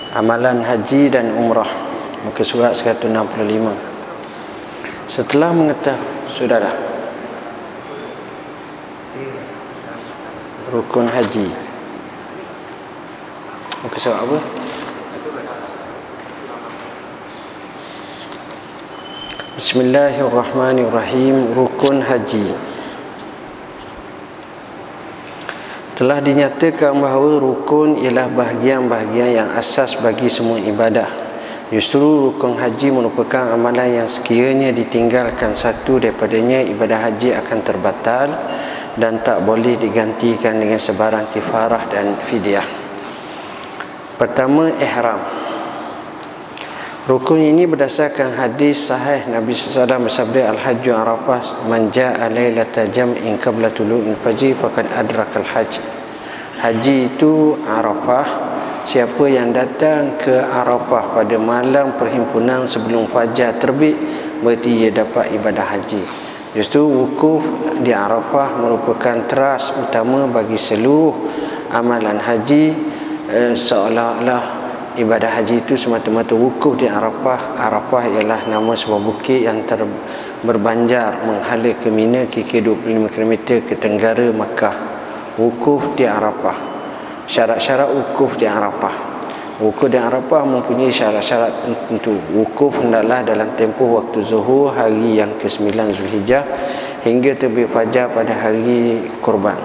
Amalan haji dan umrah, muka surat 165. Setelah mengetahui, sudah dah, rukun haji, muka surat apa? Bismillahirrahmanirrahim. Rukun haji. Telah dinyatakan bahawa rukun ialah bahagian-bahagian yang asas bagi semua ibadah. Justru rukun haji merupakan amalan yang sekiranya ditinggalkan satu daripadanya, ibadah haji akan terbatal dan tak boleh digantikan dengan sebarang kifarah dan fidyah. Pertama, ihram. Rukun ini berdasarkan hadis sahih Nabi SAW bersabda, Al-Hajju Arafah, man ja'a lailata jam'in qabla tulu'il fajr faqad adrakal hajj. Haji itu Arafah. Siapa yang datang ke Arafah pada malam perhimpunan sebelum fajar terbit, berarti ia dapat ibadah haji. Justru wukuf di Arafah merupakan teras utama bagi seluruh amalan haji, seolah-olah ibadah haji itu semata-mata wukuf di Arafah. Arafah ialah nama sebuah bukit yang berbanjar menghala ke Mina kira 25 km ke tenggara Makkah. Wukuf di Arafah. Syarat-syarat wukuf di Arafah. Wukuf di Arafah mempunyai syarat-syarat tertentu. Wukuf hendaklah dalam tempoh waktu zuhur hari yang ke-9 Zulhijjah hingga terbit fajar pada hari kurban,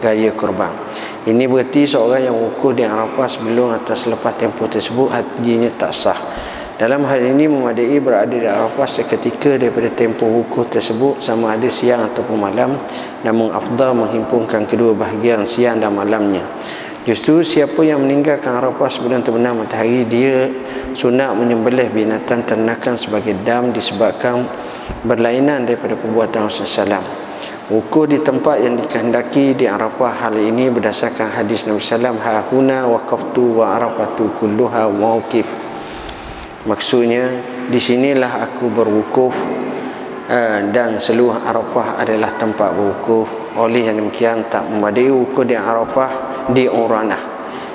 raya kurban. Ini berarti seorang yang wukuf di Arafah sebelum atau selepas tempoh tersebut, hajinya tak sah. Dalam hal ini memadai berada di Arafah seketika daripada tempoh wukuf tersebut, sama ada siang ataupun malam. Namun afdal menghimpunkan kedua bahagian siang dan malamnya. Justru siapa yang meninggalkan Arafah sebelum terbenam matahari, dia sunat menyembelih binatang ternakan sebagai dam disebabkan berlainan daripada perbuatan Rasulullah SAW. Wukuf di tempat yang dikehendaki di Arafah. Hal ini berdasarkan hadis Nabi SAW, hahuna waqaftu wa arafatu kulluha mauqif. Maksudnya, di sinilah aku berwukuf dan seluruh Arafah adalah tempat berwukuf. Oleh yang demikian, tak memadai wukuf di Arafah di Uranah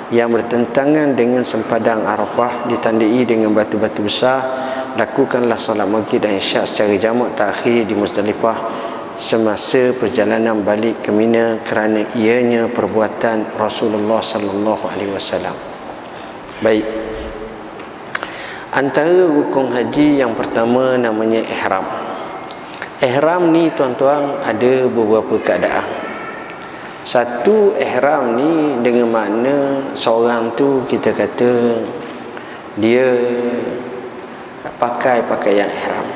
yang bertentangan dengan sempadan Arafah, ditandai dengan batu-batu besar. Lakukanlah solat maghrib dan isyak secara jamak takhir di Muzdalifah semasa perjalanan balik ke Mina, kerana ianya perbuatan Rasulullah sallallahu alaihi wasallam. Baik. Antara rukun haji yang pertama namanya ihram. Ihram ni tuan-tuan ada beberapa keadaan. Satu, ihram ni dengan makna seorang tu kita kata dia pakai pakaian ihram.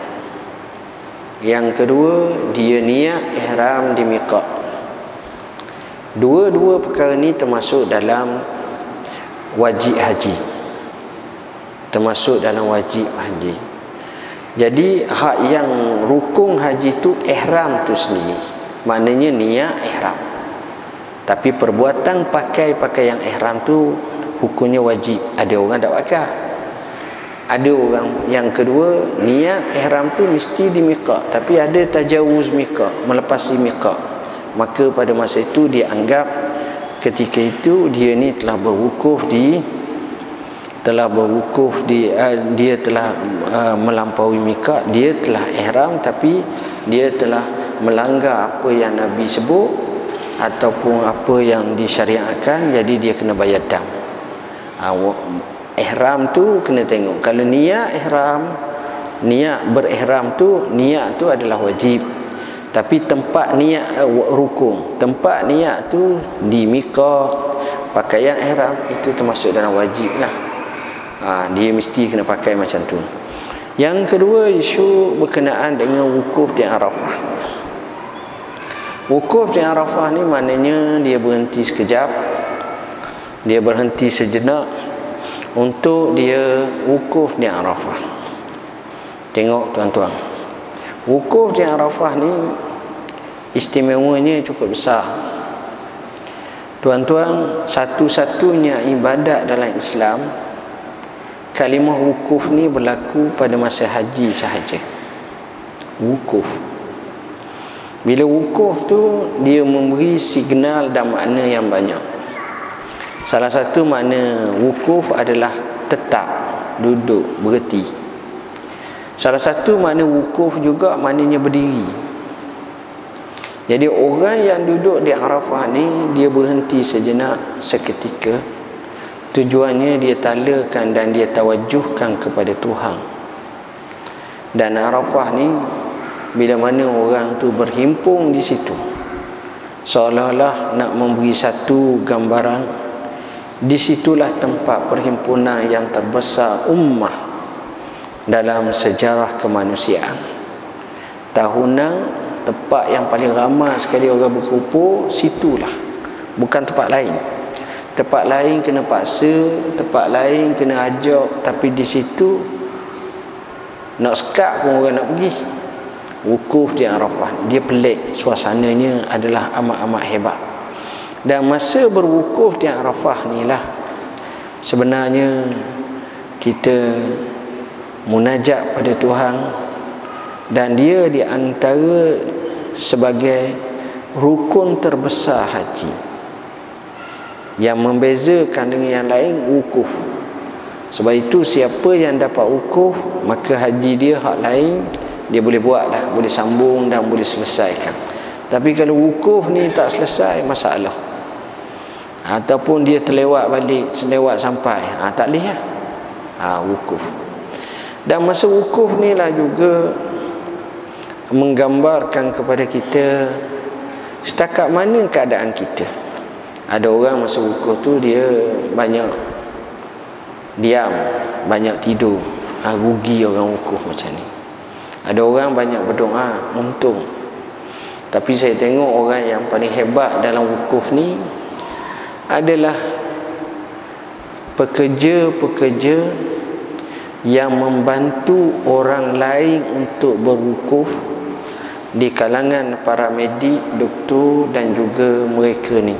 Yang kedua, dia niat ihram di miqat. Dua-dua perkara ni termasuk dalam wajib haji. Termasuk dalam wajib haji. Jadi hak yang rukun haji tu ihram tu sendiri. Maknanya niat ihram. Tapi perbuatan pakai pakaian ihram tu hukumnya wajib. Ada orang tak pakai. Ada orang yang kedua, niat ihram tu mesti di miqat, tapi ada tajawuz miqat, melepasi miqat. Maka pada masa itu dia anggap ketika itu dia ni telah berwukuf di dia telah melampaui miqat, dia telah ihram tapi dia telah melanggar apa yang Nabi sebut ataupun apa yang disyariatkan, jadi dia kena bayar dam. Ihram tu kena tengok. Kalau niat ihram, niat berihram tu, niat tu adalah wajib. Tapi tempat niat rukun, tempat niat tu di miqat, pakaian ihram itu termasuk dalam wajib lah. Dia mesti kena pakai macam tu. Yang kedua, isu berkenaan dengan wukuf di Arafah. Wukuf di Arafah ni maknanya dia berhenti sekejap, dia berhenti sejenak untuk dia wukuf di Arafah. Tengok tuan-tuan, wukuf di Arafah ni istimewanya cukup besar. Tuan-tuan, satu-satunya ibadat dalam Islam, kalimah wukuf ni berlaku pada masa haji sahaja. Wukuf. Bila wukuf tu, dia memberi signal dan makna yang banyak. Salah satu makna wukuf adalah tetap, duduk, berhenti. Salah satu makna wukuf juga maknanya berdiri. Jadi orang yang duduk di Arafah ni, dia berhenti sejenak, seketika. Tujuannya dia talakan dan dia tawajuhkan kepada Tuhan. Dan Arafah ni, bila mana orang tu berhimpun di situ, seolah-olah nak memberi satu gambaran, disitulah tempat perhimpunan yang terbesar ummah dalam sejarah kemanusiaan. Tahunan, tempat yang paling ramai sekali orang berkumpul, situlah, bukan tempat lain. Tempat lain kena paksa, tempat lain kena ajak, tapi di situ nak sekat pun orang nak pergi. Wukuf di Arafah, dia pelik, suasananya adalah amat-amat hebat. Dan masa berwukuf di Arafah ni lah sebenarnya kita munajat pada Tuhan, dan dia di antara sebagai rukun terbesar haji. Yang membezakan dengan yang lain, wukuf. Sebab itu siapa yang dapat wukuf, maka haji dia hak lain dia boleh buat lah, boleh sambung dan boleh selesaikan. Tapi kalau wukuf ni tak selesai, masalah. Ataupun dia terlewat balik, selewat sampai, tak boleh lah. Wukuf. Dan masa wukuf ni lah juga menggambarkan kepada kita setakat mana keadaan kita. Ada orang masa wukuf tu dia banyak diam, banyak tidur. Rugi orang wukuf macam ni. Ada orang banyak berdoa, untung. Tapi saya tengok orang yang paling hebat dalam wukuf ni adalah pekerja-pekerja yang membantu orang lain untuk berwukuf, di kalangan para medik, doktor dan juga mereka ni.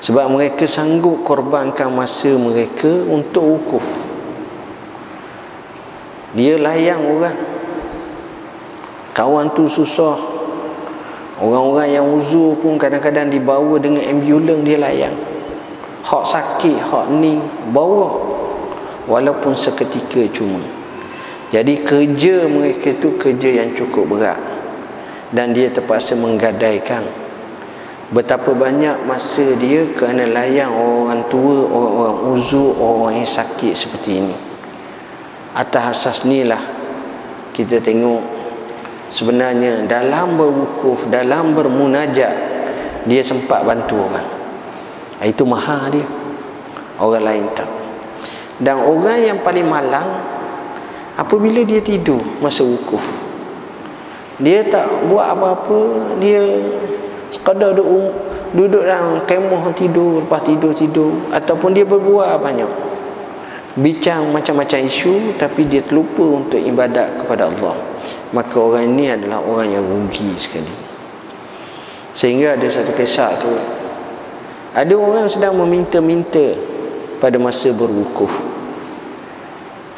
Sebab mereka sanggup korbankan masa mereka untuk wukuf. Dia layang orang. Kawan tu susah. Orang-orang yang uzur pun kadang-kadang dibawa dengan ambulans, dia layang. Hak sakit, hak ni, bawa. Walaupun seketika cuma. Jadi kerja mereka tu kerja yang cukup berat. Dan dia terpaksa menggadaikan betapa banyak masa dia kerana layang orang tua, orang-orang uzur, orang yang sakit seperti ini. Atas asas ni lah kita tengok sebenarnya dalam berwukuf, dalam bermunajat, dia sempat bantu orang. Itu mahal dia, orang lain tak. Dan orang yang paling malang apabila dia tidur masa wukuf, dia tak buat apa-apa, dia sekadar duduk dalam kemah tidur, lepas tidur, ataupun dia berbuat banyak, bincang macam-macam isu, tapi dia terlupa untuk ibadat kepada Allah. Maka orang ini adalah orang yang rugi sekali. Sehingga ada satu kisah tu, ada orang sedang meminta-minta pada masa berwukuf.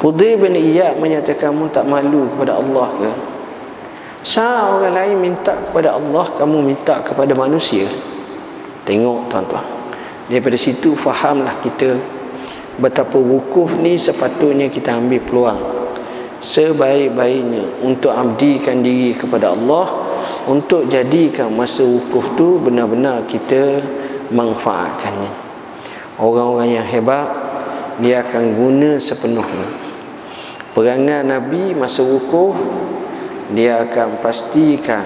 Fudail bin Iyad menyatakan, kamu tak malu kepada Allah ke? Saat orang lain minta kepada Allah, kamu minta kepada manusia. Tengok tuan-tuan, daripada situ fahamlah kita betapa wukuf ni sepatutnya kita ambil peluang sebaik-baiknya untuk abdikan diri kepada Allah, untuk jadikan masa wukuf tu benar-benar kita manfaatkannya. Orang-orang yang hebat, dia akan guna sepenuhnya. Perangai Nabi masa wukuf, dia akan pastikan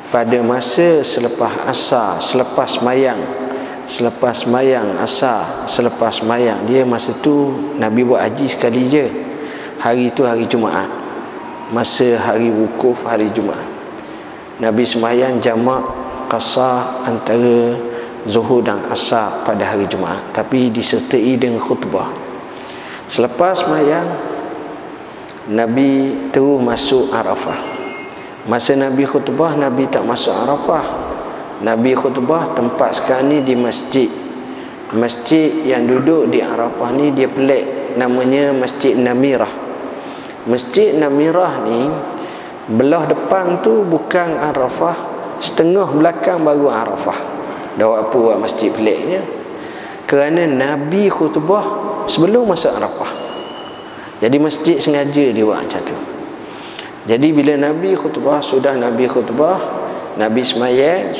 pada masa selepas asar, selepas mayang asar, selepas mayang, dia masa tu Nabi buat haji sekali je. Hari tu hari Jumaat. Masa hari wukuf hari Jumaat, Nabi sembahyang jamak qasar antara zuhur dan asar pada hari Jumaat, tapi disertai dengan khutbah. Selepas mayang, Nabi terus masuk Arafah. Masa Nabi khutbah, Nabi tak masuk Arafah. Nabi khutbah tempat sekarang ni di masjid. Masjid yang duduk di Arafah ni dia pelik, namanya Masjid Namirah. Masjid Namirah ni belah depan tu bukan Arafah, setengah belakang baru Arafah. Dah apa buat masjid peliknya? Kerana Nabi khutbah sebelum masa Arafah. Jadi masjid sengaja dia buat macam tu. Jadi bila Nabi khutbah, Nabi semayang,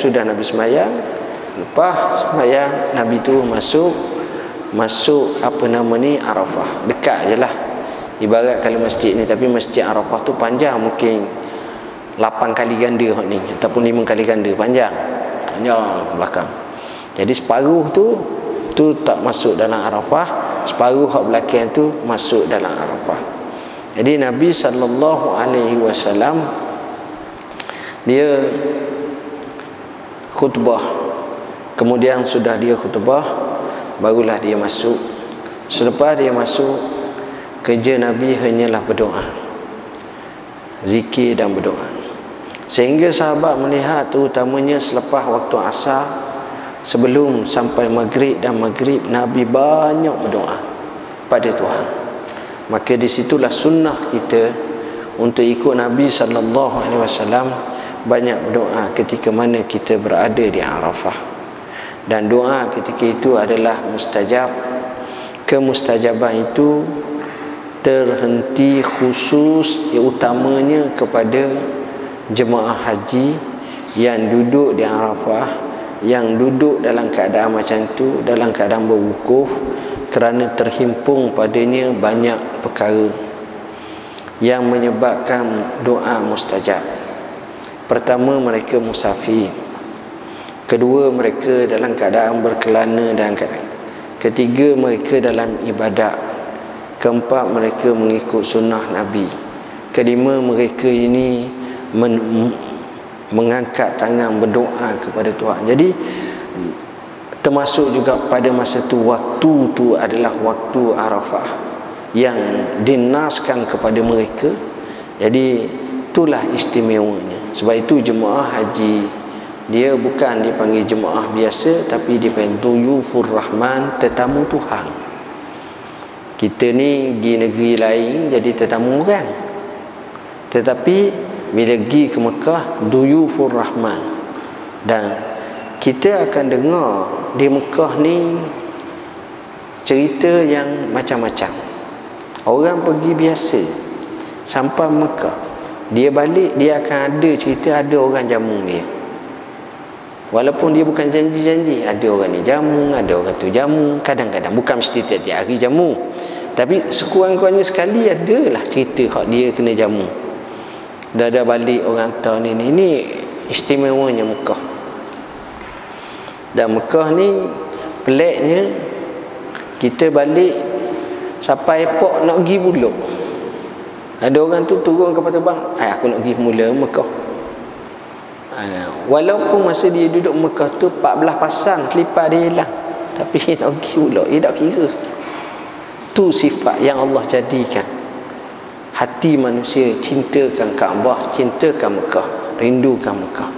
lepas semayang Nabi tu masuk apa nama ni, Arafah. Dekat je lah, ibarat kalau masjid ni, tapi masjid Arafah tu panjang mungkin 8 kali ganda ni, ataupun 5 kali ganda panjang belakang. Jadi separuh tu tak masuk dalam Arafah, separuh hak belakang tu masuk dalam Arafah. Jadi Nabi SAW dia khutbah, kemudian sudah dia khutbah barulah dia masuk. Selepas dia masuk, kerja Nabi hanyalah berdoa, zikir dan berdoa. Sehingga sahabat melihat terutamanya selepas waktu asar, sebelum sampai maghrib dan maghrib, Nabi banyak berdoa pada Tuhan. Maka disitulah sunnah kita untuk ikut Nabi SAW, banyak berdoa ketika mana kita berada di Arafah. Dan doa ketika itu adalah mustajab. Kemustajaban itu terhenti khusus utamanya kepada jemaah haji yang duduk di Arafah, yang duduk dalam keadaan macam tu, dalam keadaan berwukuf, kerana terhimpung padanya banyak perkara yang menyebabkan doa mustajab. Pertama, mereka musafir. Kedua, mereka dalam keadaan berkelana dan ketiga, mereka dalam ibadat. Keempat, mereka mengikut sunnah Nabi. Kelima, mereka ini mengangkat tangan berdoa kepada Tuhan. Jadi termasuk juga pada masa tu, waktu tu adalah waktu Arafah yang dinaskan kepada mereka. Jadi itulah istimewanya. Sebab itu jemaah haji dia bukan dipanggil jemaah biasa, tapi dipanggil Duyufur Rahman, tetamu Tuhan. Kita ni pergi negeri lain jadi tetamu orang, tetapi bila pergi ke Mekah, Duyufur Rahman. Dan kita akan dengar di Mekah ni cerita yang macam-macam. Orang pergi biasa sampai Mekah, dia balik, dia akan ada cerita, ada orang jamu dia. Walaupun dia bukan janji-janji, ada orang ni jamu, ada orang tu jamu. Kadang-kadang, bukan mesti tiap-tiap hari jamu, tapi sekurang-kurangnya sekali adalah cerita hak dia kena jamu. Dah balik orang tahu ni istimewanya Mekah. Dan Mekah ni peliknya, kita balik sampai airport nak pergi Pulau, ada orang tu turun kapal terbang, aku nak pergi mula Mekah. Walaupun masa dia duduk Mekah tu 14 pasang selipar dia hilang, tapi nak pergi Pulau, dia tak kira. Tu sifat yang Allah jadikan hati manusia, cintakan Kaabah, cintakan Mekah, rindukan Mekah.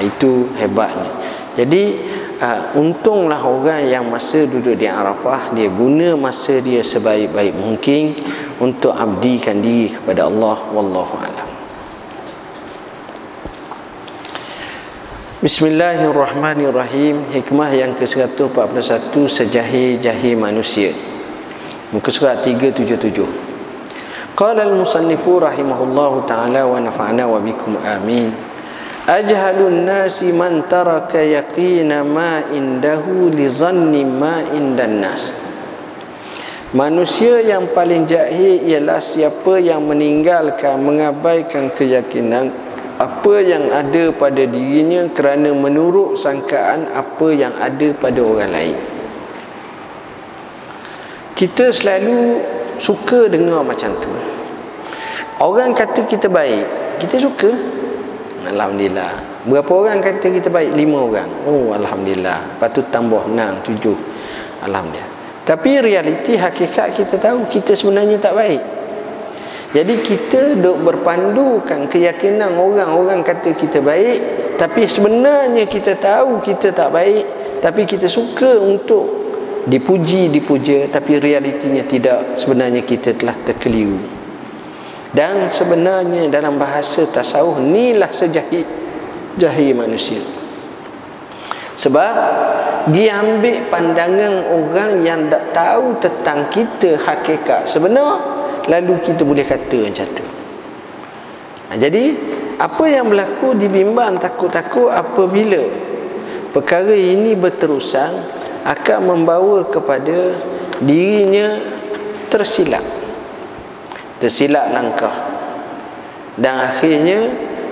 Itu hebatnya. Jadi untunglah orang yang masa duduk di Arafah, dia guna masa dia sebaik-baik mungkin untuk abdikan diri kepada Allah. Wallahu a'lam. Bismillahirrahmanirrahim. Hikmah yang ke-141, sejahir-jahir manusia. Muka surat 377. Qala al-musannifu rahimahullahu ta'ala wa nafa'ana wa bikum amin. Ajhalun nasi man taraka yaqina ma indahu li zanni ma indan nas. Manusia yang paling jahil ialah siapa yang meninggalkan, mengabaikan keyakinan apa yang ada pada dirinya kerana menurut sangkaan apa yang ada pada orang lain. Kita selalu suka dengar macam tu. Orang kata kita baik, kita suka. Alhamdulillah. Berapa orang kata kita baik? 5 orang. Oh, alhamdulillah. Lepas tu tambah 6, 7. Alhamdulillah. Tapi realiti, hakikat kita tahu kita sebenarnya tak baik. Jadi kita duk berpandukan keyakinan orang-orang kata kita baik, tapi sebenarnya kita tahu kita tak baik, tapi kita suka untuk dipuji-dipuja, tapi realitinya tidak. Sebenarnya kita telah terkeliru. Dan sebenarnya dalam bahasa tasawuf, inilah sejahir manusia. Sebab dia ambil pandangan orang yang tak tahu tentang kita hakikat sebenar, lalu kita boleh kata macam tu. Jadi apa yang berlaku dibimbang takut-takut apabila perkara ini berterusan akan membawa kepada dirinya tersilap langkah, dan akhirnya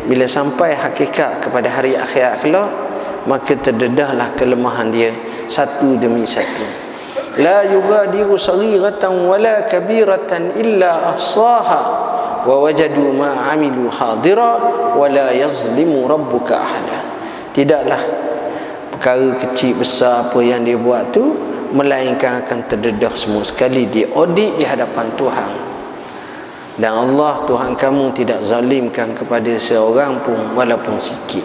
bila sampai hakikat kepada hari akhirat kelak, maka terdedahlah kelemahan dia satu demi satu. La yughadiru saghiratan wala kabiratan illa ahsaha wa wajadu ma amilu hadira wa la yazlimu rabbuka ahada. Tidaklah perkara kecil besar apa yang dia buat tu, melainkan akan terdedah semua sekali, dia audit di hadapan Tuhan. Dan Allah Tuhan kamu tidak zalimkan kepada seorang pun walaupun sikit.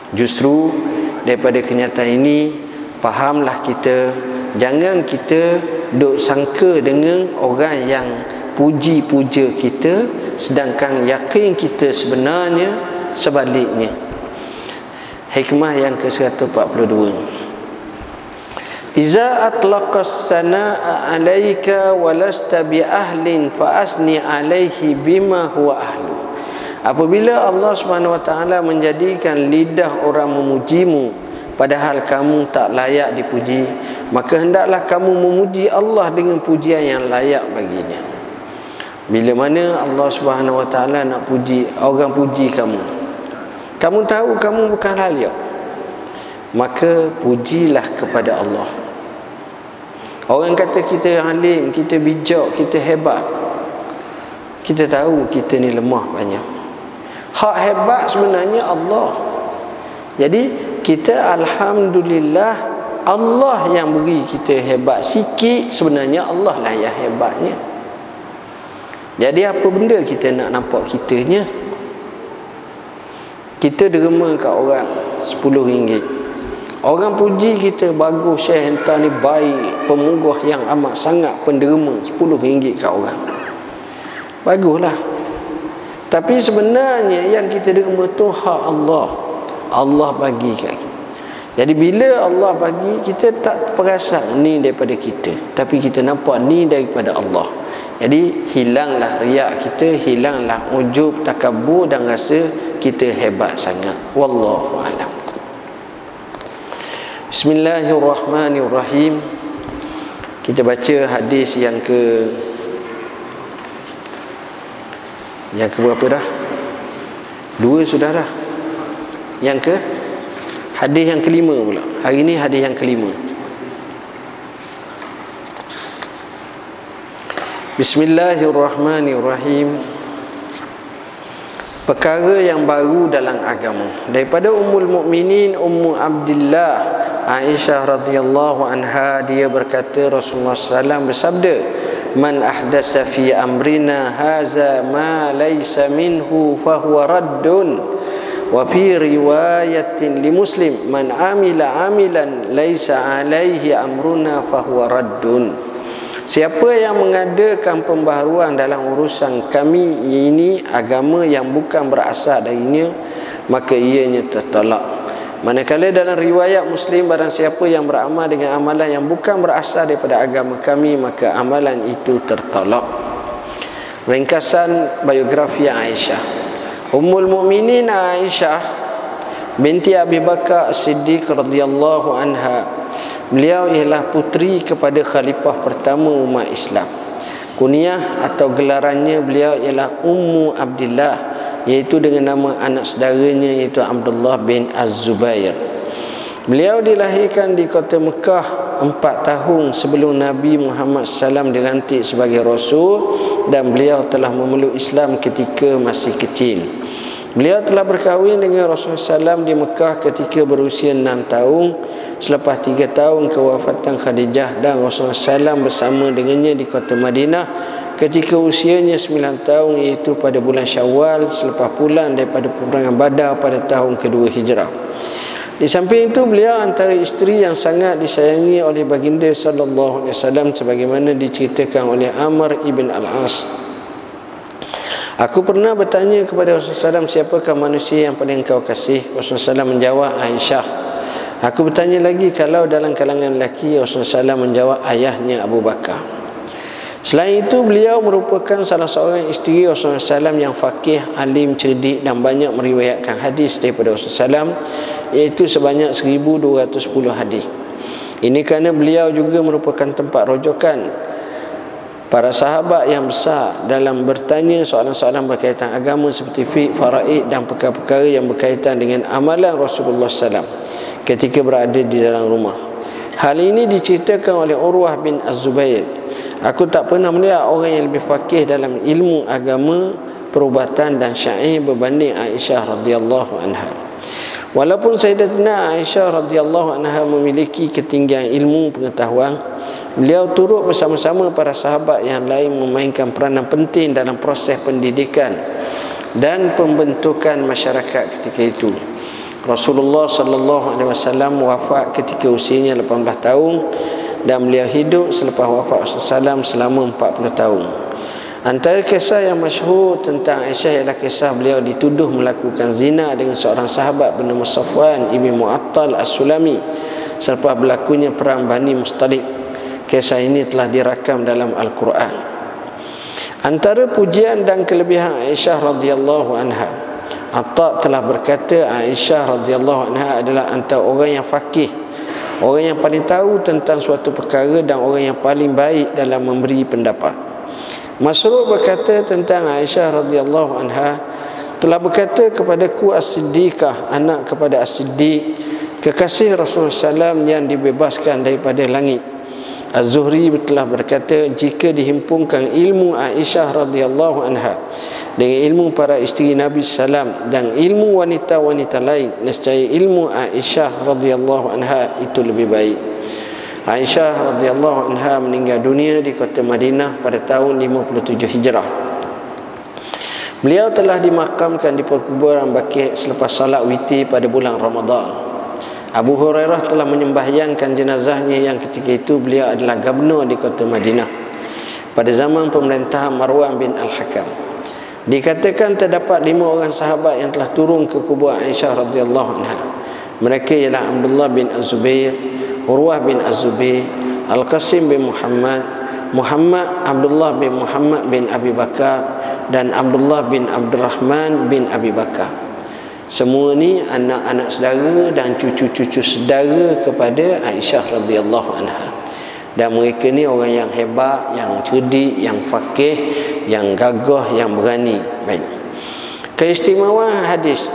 Justru daripada kenyataan ini, fahamlah kita, jangan kita duk sangka dengan orang yang puji-puja kita, sedangkan yakin kita sebenarnya sebaliknya. Hikmah yang ke-142. Iza atlaqas sanaa alaika walasta bi ahlin fa asni alaihi bima huwa ahlu. Apabila Allah SWT menjadikan lidah orang memujimu padahal kamu tak layak dipuji, maka hendaklah kamu memuji Allah dengan pujian yang layak baginya. Bila mana Allah SWT nak puji, orang puji kamu, kamu tahu kamu bukan layak, maka pujilah kepada Allah. Orang kata kita alim, kita bijak, kita hebat, kita tahu kita ni lemah banyak. Hak hebat sebenarnya Allah. Jadi kita alhamdulillah, Allah yang beri kita hebat sikit, sebenarnya Allah lah yang hebatnya. Jadi apa benda kita nak nampak kitanya? Kita derma kat orang RM10. Orang puji kita, bagus Syekh entah ni baik, pemugah yang amat sangat, penderma, RM10 kat orang. Baguslah. Tapi sebenarnya yang kita derma tu hak Allah. Allah bagi kat kita. Jadi bila Allah bagi, kita tak perasan ni daripada kita, tapi kita nampak ni daripada Allah. Jadi hilanglah riak kita, hilanglah ujub, takabur dan rasa kita hebat sangat. Wallahu a'lam. Bismillahirrahmanirrahim. Kita baca hadis yang berapa dah? 2 sudah dah. Yang hadis yang kelima pula. Hari ini hadis yang kelima. Bismillahirrahmanirrahim. Perkara yang baru dalam agama. Daripada Ummul Mukminin Ummu Abdillah Aisyah radhiyallahu anha, dia berkata Rasulullah SAW bersabda, man ahdasa fi amrina haza ma laysa minhu fahuwa raddun. Wa fi riwayatin li Muslim, man amila amilan laysa alaihi amruna fahuwa raddun. Siapa yang mengadakan pembaharuan dalam urusan kami ini, agama yang bukan berasal darinya, maka ianya tertolak. Manakala dalam riwayat Muslim, barang siapa yang beramal dengan amalan yang bukan berasal daripada agama kami, maka amalan itu tertolak. Ringkasan biografi Aisyah. Ummul Mukminin Aisyah binti Abi Bakar As-Siddiq radhiyallahu anha, beliau ialah puteri kepada khalifah pertama umat Islam. Kunyah atau gelarannya beliau ialah Ummu Abdillah, iaitu dengan nama anak saudaranya, iaitu Abdullah bin Az-Zubair. Beliau dilahirkan di kota Mekah 4 tahun sebelum Nabi Muhammad SAW dilantik sebagai Rasul, dan beliau telah memeluk Islam ketika masih kecil. Beliau telah berkahwin dengan Rasulullah SAW di Mekah ketika berusia 6 tahun. Selepas 3 tahun kewafatan Khadijah, dan Rasulullah SAW bersama dengannya di kota Madinah ketika usianya 9 tahun, iaitu pada bulan Syawal selepas pulang daripada peperangan Badar pada tahun kedua Hijrah. Di samping itu, beliau antara isteri yang sangat disayangi oleh baginda sallallahu alaihi wasallam, sebagaimana diceritakan oleh Amr ibn al-As. Aku pernah bertanya kepada Rasulullah SAW, siapakah manusia yang paling engkau kasih? Rasulullah SAW menjawab, Aisyah. Aku bertanya lagi, kalau dalam kalangan lelaki, Rasulullah SAW menjawab, ayahnya Abu Bakar. Selain itu, beliau merupakan salah seorang isteri Rasulullah SAW yang faqih, alim, cerdik dan banyak meriwayatkan hadis daripada Rasulullah SAW, iaitu sebanyak 1210 hadis. Ini kerana beliau juga merupakan tempat rujukan para sahabat yang besar dalam bertanya soalan-soalan berkaitan agama seperti fiqh, faraid dan perkara-perkara yang berkaitan dengan amalan Rasulullah SAW ketika berada di dalam rumah. Hal ini diceritakan oleh Urwah bin Az-Zubair. Aku tak pernah melihat orang yang lebih faqih dalam ilmu agama, perubatan dan syair berbanding Aisyah radhiyallahu anha. Walaupun Sayyidatina Aisyah radhiyallahu anha memiliki ketinggian ilmu pengetahuan, beliau turut bersama-sama para sahabat yang lain memainkan peranan penting dalam proses pendidikan dan pembentukan masyarakat ketika itu. Rasulullah sallallahu alaihi wasallam wafat ketika usianya 18 tahun dan beliau hidup selepas wafat Rasulullah selama 40 tahun. Antara kisah yang masyhur tentang Aisyah ialah kisah beliau dituduh melakukan zina dengan seorang sahabat bernama Safwan ibn Mu'attal As-Sulami selepas berlakunya perang Bani Mustalik. Kisah ini telah dirakam dalam Al-Quran. Antara pujian dan kelebihan Aisyah radhiyallahu anha, Atta telah berkata Aisyah radhiyallahu anha adalah antara orang yang faqih, orang yang paling tahu tentang suatu perkara dan orang yang paling baik dalam memberi pendapat. Masruq berkata tentang Aisyah radhiyallahu anha, telah berkata kepadaku As-Siddiqah, anak kepada As-Siddiq, kekasih Rasulullah SAW yang dibebaskan daripada langit. Az-Zuhri telah berkata, jika dihimpunkan ilmu Aisyah radhiyallahu anha dengan ilmu para isteri Nabi sallam dan ilmu wanita-wanita lain, nescaya ilmu Aisyah radhiyallahu anha itu lebih baik. Aisyah radhiyallahu anha meninggal dunia di kota Madinah pada tahun 57 Hijrah. Beliau telah dimakamkan di perkuburan Baqi' selepas salat witir pada bulan Ramadan. Abu Hurairah telah menyembahyangkan jenazahnya yang ketika itu beliau adalah gubernur di kota Madinah pada zaman pemerintahan Marwan bin Al-Hakam. Dikatakan terdapat 5 orang sahabat yang telah turun ke kubur Aisyah radhiyallahu anha. Mereka ialah Abdullah bin Az-Zubair, Urwah bin Az-Zubair, Al-Qasim bin Muhammad, Abdullah bin Muhammad bin Abi Bakar dan Abdullah bin Abdurrahman bin Abi Bakar. Semua ni anak-anak saudara dan cucu-cucu saudara kepada Aisyah radhiyallahu anha. Dan mereka ni orang yang hebat, yang cerdik, yang faqih, yang gagah, yang berani. Baik. Keistimewaan hadis.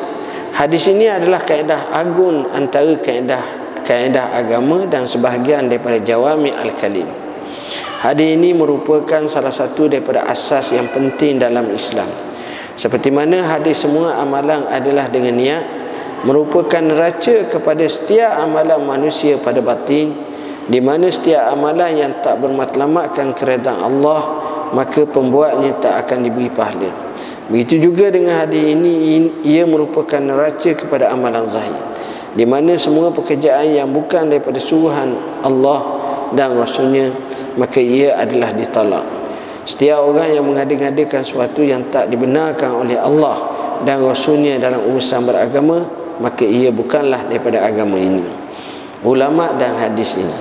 Hadis ini adalah kaedah agung antara kaedah agama dan sebahagian daripada jawami al-kalim. Hadis ini merupakan salah satu daripada asas yang penting dalam Islam. Seperti mana hadis semua amalan adalah dengan niat, merupakan neraca kepada setiap amalan manusia pada batin, di mana setiap amalan yang tak bermatlamatkan keredaan Allah, maka pembuatnya tak akan diberi pahala. Begitu juga dengan hadis ini, ia merupakan neraca kepada amalan zahir, di mana semua pekerjaan yang bukan daripada suruhan Allah dan Rasulnya, maka ia adalah ditolak. Setiap orang yang mengada-ngadakan sesuatu yang tak dibenarkan oleh Allah dan Rasulnya dalam urusan beragama, maka ia bukanlah daripada agama ini. Ulama dan hadis ini.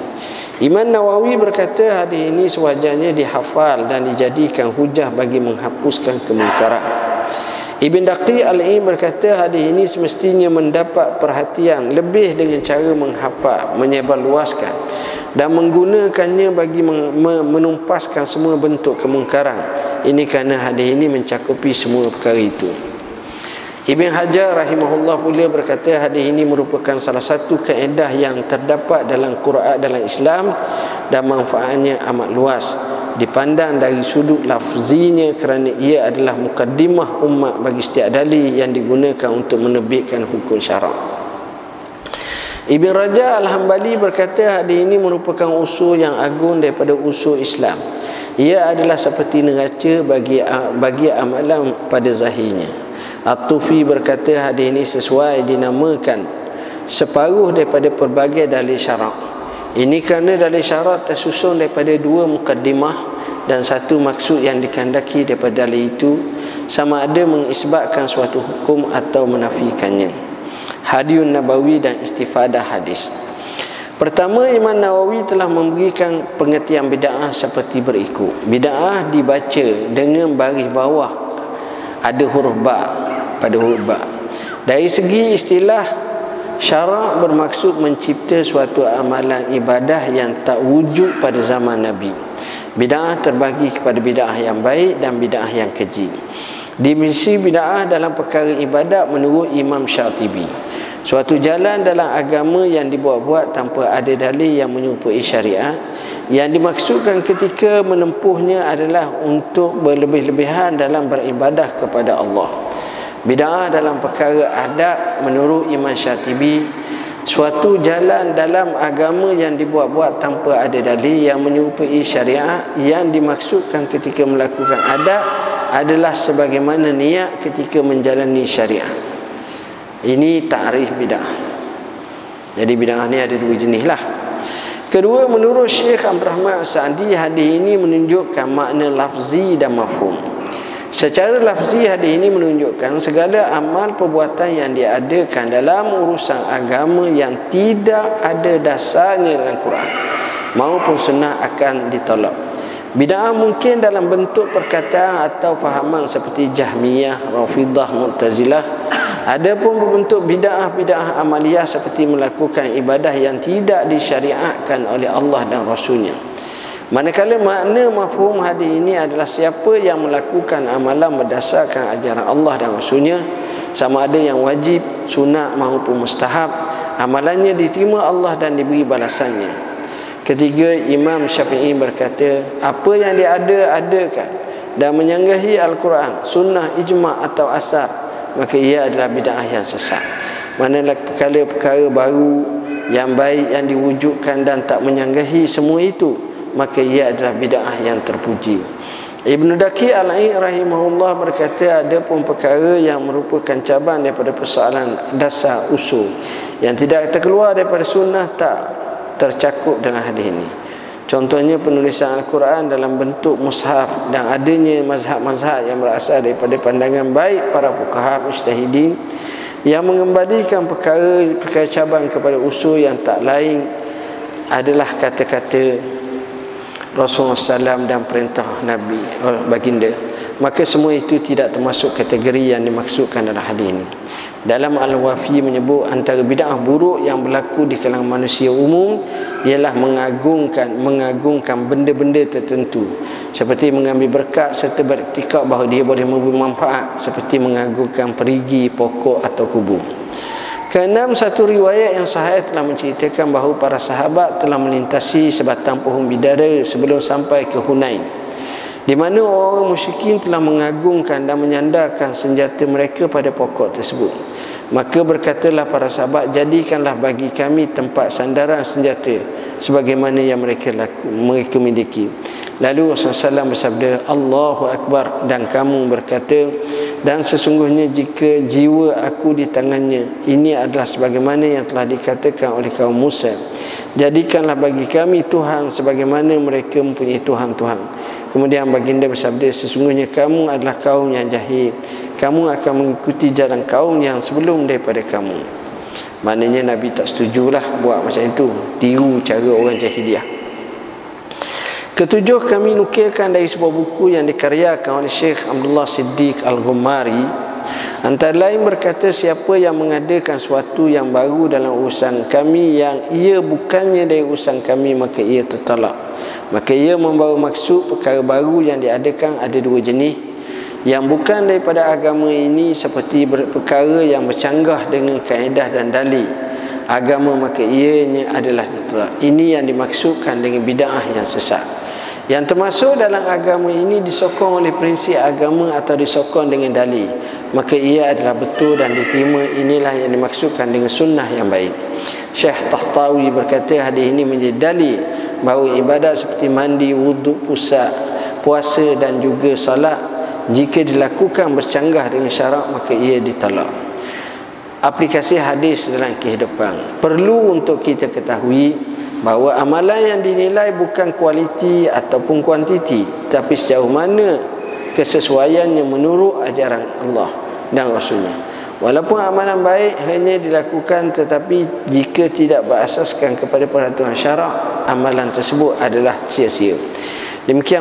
Imam Nawawi berkata hadis ini sewajarnya dihafal dan dijadikan hujah bagi menghapuskan kemungkaran. Ibn Daqi al-Ain berkata hadis ini semestinya mendapat perhatian lebih dengan cara menghafal, menyebarluaskan dan menggunakannya bagi menumpaskan semua bentuk kemungkaran. Ini kerana hadis ini mencakupi semua perkara itu. Ibn Hajar rahimahullah pula berkata hadis ini merupakan salah satu kaedah yang terdapat dalam Quran, dalam Islam, dan manfaatnya amat luas dipandang dari sudut lafzinya kerana ia adalah mukaddimah umat bagi setiap dalil yang digunakan untuk menerbitkan hukum syarak. Ibn Rajab Al-Hambali berkata hadis ini merupakan usul yang agung daripada usul Islam. Ia adalah seperti neraca bagi amalan pada zahirnya. At-Tufi berkata hadis ini sesuai dinamakan separuh daripada pelbagai dalil syarak. Ini kerana dalil syarak tersusun daripada 2 mukaddimah dan 1 maksud yang dikandaki daripada dalil itu, sama ada mengisbatkan suatu hukum atau menafikannya. Hadiun Nabawi dan istifadah hadis. Pertama, Imam Nawawi telah memberikan pengertian bid'ah seperti berikut. Bid'ah dibaca dengan baris bawah ada huruf ba pada huruf ba. Dari segi istilah syarak bermaksud mencipta suatu amalan ibadah yang tak wujud pada zaman Nabi. Bid'ah terbagi kepada bid'ah yang baik dan bid'ah yang keji. Definisi bid'ah dalam perkara ibadat menurut Imam Syatibi, suatu jalan dalam agama yang dibuat-buat tanpa ada dalil yang menyerupai syariat. Yang dimaksudkan ketika menempuhnya adalah untuk berlebih-lebihan dalam beribadah kepada Allah. Bid'ah dalam perkara adat menurut Imam Syatibi, suatu jalan dalam agama yang dibuat-buat tanpa ada dalil yang menyerupai syariat. Yang dimaksudkan ketika melakukan adat adalah sebagaimana niat ketika menjalani syariat. Ini ta'rif bid'ah. Jadi bid'ah ni ada dua jenis lah. Kedua, menurut Syekh Abdul Rahman As-Sa'di, hadis ini menunjukkan makna lafzi dan mafhum. Secara lafzi, hadis ini menunjukkan segala amal perbuatan yang diadakan dalam urusan agama yang tidak ada dasarnya dalam Quran maupun sunnah akan ditolak. Bid'ah mungkin dalam bentuk perkataan atau fahaman seperti Jahmiyah, Rafidah, Mu'tazilah. Adapun berbentuk bid'ah amaliyah seperti melakukan ibadah yang tidak disyariatkan oleh Allah dan Rasulnya. Manakala makna mafhum hadis ini adalah siapa yang melakukan amalan berdasarkan ajaran Allah dan Rasulnya, sama ada yang wajib, sunat maupun mustahab, amalannya diterima Allah dan diberi balasannya. Ketiga, Imam Syafi'i berkata, apa yang diada-adakan dan menyanggahi Al-Quran, sunnah, ijma' atau asar, maka ia adalah bid'ah yang sesat. Manakala perkara baru yang baik yang diwujudkan dan tak menyanggahi semua itu, maka ia adalah bid'ah yang terpuji. Ibnu Daqi Al-Aid rahimahullah berkata, ada pun perkara yang merupakan cabang daripada persoalan dasar usul yang tidak terkeluar daripada sunnah tak tercakup dengan hadis ini. Contohnya penulisan Al-Quran dalam bentuk mushaf dan adanya mazhab-mazhab yang berasal daripada pandangan baik para fuqaha mujtahidin yang mengembalikan perkara cabang kepada usul yang tak lain adalah kata-kata Rasulullah SAW dan perintah Nabi baginda. Maka semua itu tidak termasuk kategori yang dimaksudkan dalam hadis ini. Dalam Al-Wafi menyebut antara bid'ah buruk yang berlaku di kalangan manusia umum ialah mengagungkan benda-benda tertentu seperti mengambil berkat serta beriktikad bahawa dia boleh memberi manfaat, seperti mengagungkan perigi, pokok atau kubur. Keenam, satu riwayat yang sahih telah menceritakan bahawa para sahabat telah melintasi sebatang pohon bidara sebelum sampai ke Hunain, di mana orang musyrikin telah mengagungkan dan menyandarkan senjata mereka pada pokok tersebut. Maka berkatalah para sahabat, jadikanlah bagi kami tempat sandaran senjata sebagaimana yang mereka miliki. Lalu Rasulullah SAW bersabda, Allahu Akbar, dan kamu berkata, dan sesungguhnya jika jiwa aku di tangannya, ini adalah sebagaimana yang telah dikatakan oleh kaum Musa, jadikanlah bagi kami Tuhan sebagaimana mereka mempunyai Tuhan-Tuhan. Kemudian baginda bersabda, sesungguhnya kamu adalah kaum yang jahil, kamu akan mengikuti jalan kaum yang sebelum daripada kamu. Maknanya Nabi tak setujulah buat macam itu, tiru cara orang jahiliah. Ketujuh, kami nukilkan dari sebuah buku yang dikaryakan oleh Syekh Abdullah Siddiq Al-Ghumari, antara lain berkata, siapa yang mengadakan sesuatu yang baru dalam urusan kami yang ia bukannya dari urusan kami, maka ia tertolak. Maka ia membawa maksud perkara baru yang diadakan ada dua jenis, yang bukan daripada agama ini seperti perkara yang bercanggah dengan kaedah dan dalil agama, maka ianya adalah ditolak. Ini yang dimaksudkan dengan bid'ah yang sesat, yang termasuk dalam agama ini disokong oleh prinsip agama atau disokong dengan dalil, maka ia adalah betul dan diterima. Inilah yang dimaksudkan dengan sunnah yang baik. Syekh Tahtawi berkata, hadis ini menjadi dalil bahawa ibadat seperti mandi, wuduk, puasa dan juga salat, jika dilakukan bercanggah dengan syarak, maka ia ditolak. Aplikasi hadis dalam kehidupan. Perlu untuk kita ketahui bahawa amalan yang dinilai bukan kualiti ataupun kuantiti, tapi sejauh mana kesesuaiannya menurut ajaran Allah dan Rasulnya. Walaupun amalan baik hanya dilakukan, tetapi jika tidak berasaskan kepada peraturan syarak, amalan tersebut adalah sia-sia. Demikian